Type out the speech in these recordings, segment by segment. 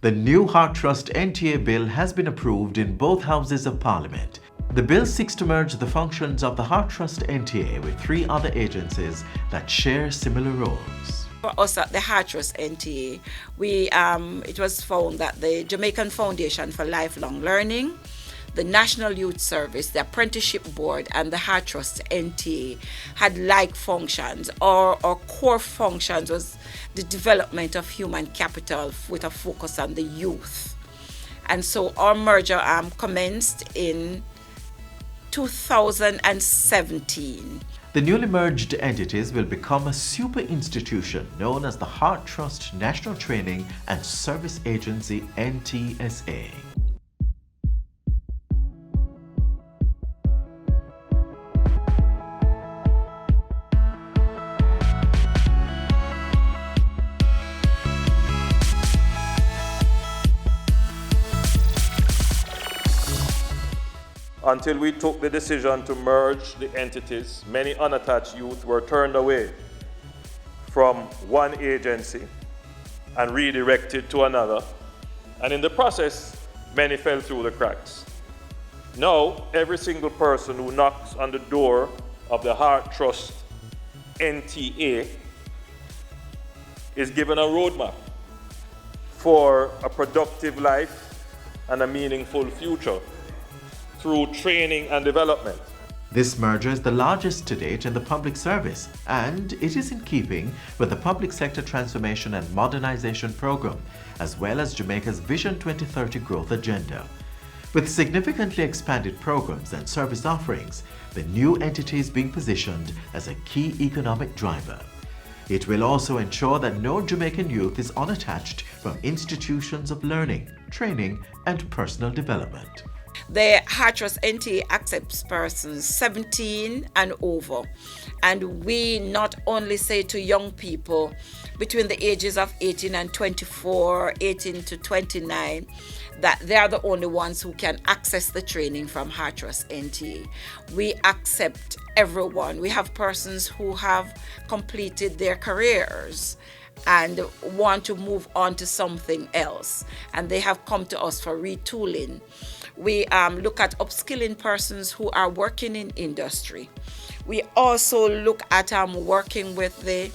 The new Heart Trust NTA bill has been approved in both houses of Parliament. The bill seeks to merge the functions of the Heart Trust NTA with 3 other agencies that share similar roles. For us at the Heart Trust NTA, it was found that the Jamaican Foundation for Lifelong Learning, the National Youth Service, the Apprenticeship Board, and the Heart Trust NTA had like functions, or core functions was the development of human capital with a focus on the youth. And so our merger commenced in 2017. The newly merged entities will become a super institution known as the Heart Trust National Training and Service Agency NTSA. Until we took the decision to merge the entities, many unattached youth were turned away from one agency and redirected to another, and in the process, many fell through the cracks. Now, every single person who knocks on the door of the Heart Trust NTA is given a roadmap for a productive life and a meaningful future through training and development. This merger is the largest to date in the public service, and it is in keeping with the Public Sector Transformation and Modernization Program, as well as Jamaica's Vision 2030 growth agenda. With significantly expanded programs and service offerings, the new entity is being positioned as a key economic driver. It will also ensure that no Jamaican youth is unattached from institutions of learning, training, and personal development. The Heart Trust NTA accepts persons 17 and over, and we not only say to young people between the ages of 18 and 24, 18 to 29, that they are the only ones who can access the training from Heart Trust NTA. We accept everyone. We have persons who have completed their careers and want to move on to something else, and they have come to us for retooling. We look at upskilling persons who are working in industry. We also look at working with the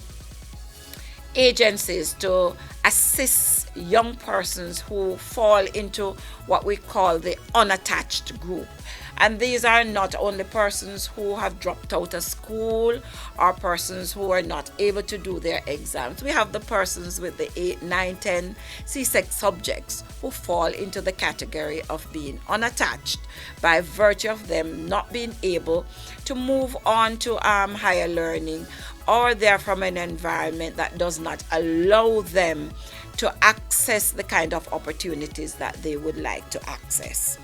agencies to assist young persons who fall into what we call the unattached group. And these are not only persons who have dropped out of school or persons who are not able to do their exams. We have the persons with the 8, 9, 10 C6 subjects who fall into the category of being unattached by virtue of them not being able to move on to higher learning, or they're from an environment that does not allow them to access the kind of opportunities that they would like to access.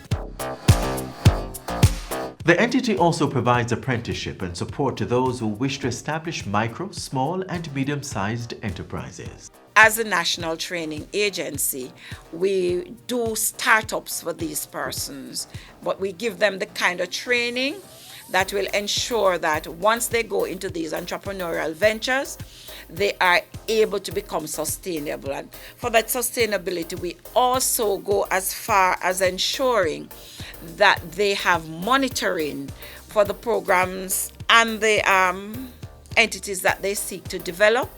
The entity also provides apprenticeship and support to those who wish to establish micro, small, and medium-sized enterprises. As a national training agency, we do startups for these persons, but we give them the kind of training that will ensure that once they go into these entrepreneurial ventures, they are able to become sustainable. And for that sustainability, we also go as far as ensuring that they have monitoring for the programs and the entities that they seek to develop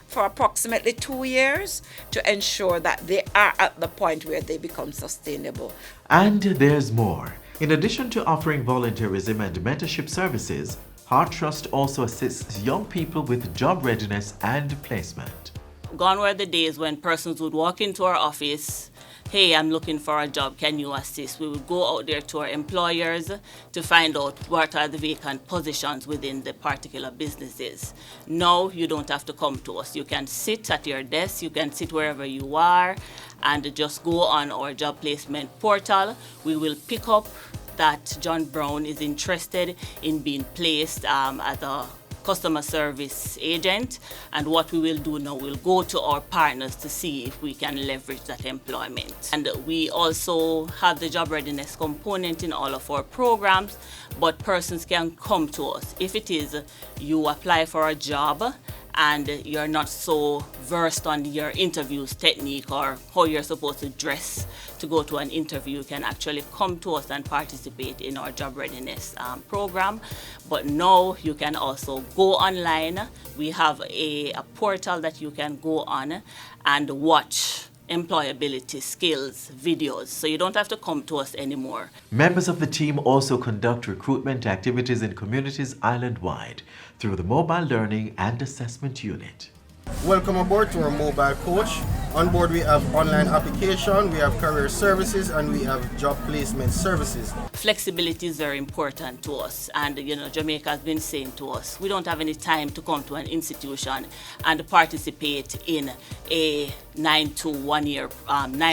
for approximately 2 years to ensure that they are at the point where they become sustainable. And there's more. In addition to offering volunteerism and mentorship services, Heart Trust also assists young people with job readiness and placement. Gone were the days when persons would walk into our office, hey, I'm looking for a job, can you assist? We would go out there to our employers to find out what are the vacant positions within the particular businesses. Now you don't have to come to us. You can sit at your desk, you can sit wherever you are, and just go on our job placement portal. We will pick up that John Brown is interested in being placed as a customer service agent, and what we will do now, we'll go to our partners to see if we can leverage that employment. And we also have the job readiness component in all of our programs, but persons can come to us. If it is you apply for a job and you're not so versed on your interviews technique or how you're supposed to dress to go to an interview, you can actually come to us and participate in our job readiness program. But now you can also go online. We have a portal that you can go on and watch employability skills videos, so you don't have to come to us anymore. Members of the team also conduct recruitment activities in communities island-wide through the Mobile Learning and Assessment Unit. Welcome aboard to our mobile coach. On board we have online application, we have career services, and we have job placement services. Flexibility is very important to us, and Jamaica has been saying to us, we don't have any time to come to an institution and participate in a 9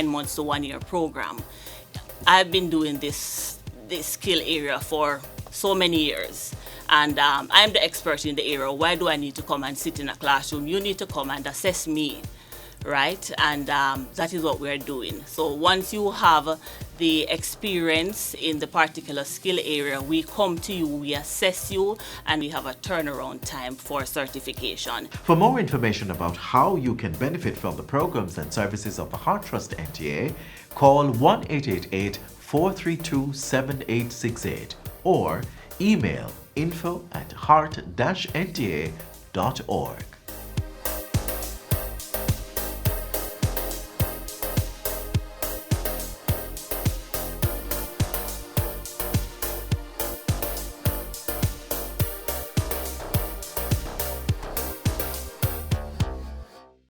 months to 1 year program. I've been doing this skill area for so many years. And I'm the expert in the area. Why do I need to come and sit in a classroom? You need to come and assess me, right? And that is what we're doing. So once you have the experience in the particular skill area, we come to you, we assess you, and we have a turnaround time for certification. For more information about how you can benefit from the programs and services of the Heart Trust NTA, call 1-888-432-7868 or email info@heart-nta.org.